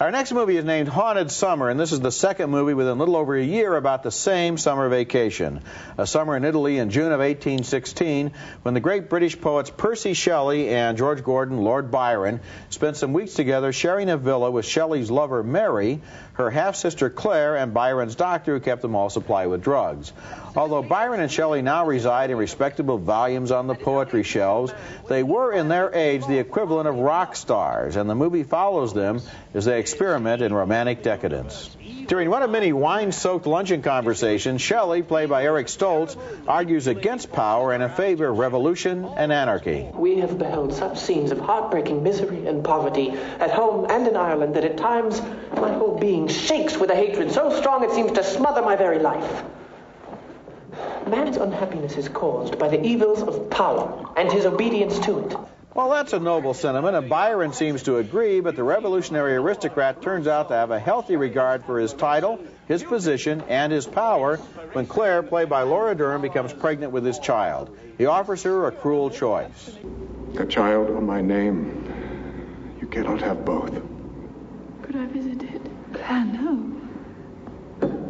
Our next movie is named Haunted Summer, and this is the second movie within a little over a year about the same summer vacation. A summer in Italy in June of 1816, when the great British poets Percy Shelley and George Gordon, Lord Byron, spent some weeks together sharing a villa with Shelley's lover Mary, her half-sister Claire, and Byron's doctor, who kept them all supplied with drugs. Although Byron and Shelley now reside in respectable volumes on the poetry shelves, they were in their age the equivalent of rock stars, and the movie follows them as they experiment in romantic decadence. During one of many wine-soaked luncheon conversations, Shelley, played by Eric Stoltz, argues against power and in favor of revolution and anarchy. We have beheld such scenes of heartbreaking misery and poverty at home and in Ireland that at times my whole being shakes with a hatred so strong it seems to smother my very life. Man's unhappiness is caused by the evils of power and his obedience to it. Well, that's a noble sentiment, and Byron seems to agree, but the revolutionary aristocrat turns out to have a healthy regard for his title, his position, and his power when Claire, played by Laura Dern, becomes pregnant with his child. He offers her a cruel choice. The child or my name, you cannot have both. Could I visit it? Claire, no.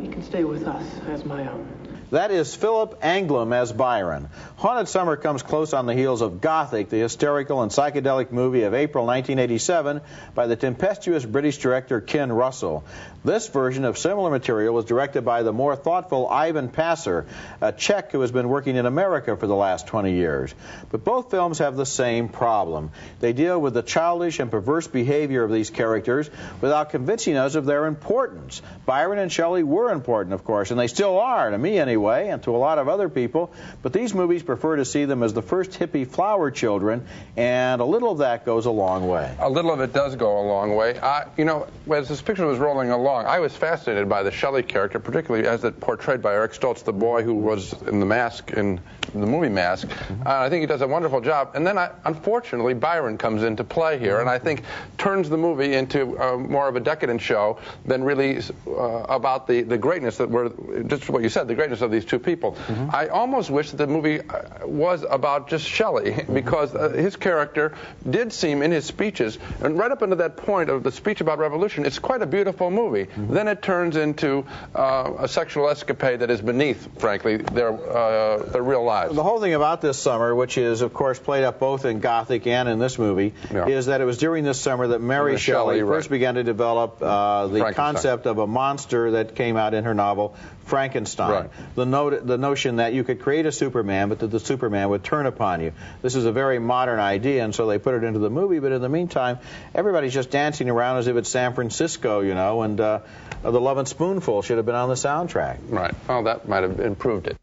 He can stay with us as my own. That is Philip Anglum as Byron. Haunted Summer comes close on the heels of Gothic, the hysterical and psychedelic movie of April 1987 by the tempestuous British director Ken Russell. This version of similar material was directed by the more thoughtful Ivan Passer, a Czech who has been working in America for the last 20 years. But both films have the same problem. They deal with the childish and perverse behavior of these characters without convincing us of their importance. Byron and Shelley were important, of course, and they still are, to me anyway, and to a lot of other people, but these movies prefer to see them as the first hippie flower children, and a little of that goes a long way. A little of it does go a long way. You know, as this picture was rolling along, I was fascinated by the Shelley character, particularly as it portrayed by Eric Stoltz, the boy who was in the mask, in the movie Mask. I think he does a wonderful job. And then, unfortunately, Byron comes into play here, and I think turns the movie into more of a decadent show than really about the greatness that we're, just what you said, the greatness of these two people. I almost wish that the movie was about just Shelley, because his character did seem in his speeches, and right up until that point of the speech about revolution, it's quite a beautiful movie. Then it turns into a sexual escapade that is beneath, frankly, their real lives. The whole thing about this summer, which is, of course, played up both in Gothic and in this movie, is that it was during this summer that Mary Shelley first began to develop the concept of a monster that came out in her novel, Frankenstein. The notion that you could create a Superman, but that the Superman would turn upon you. This is a very modern idea, and so they put it into the movie, but in the meantime, everybody's just dancing around as if it's San Francisco, you know, and The Lovin' Spoonful should have been on the soundtrack. Right. Well, that might have improved it.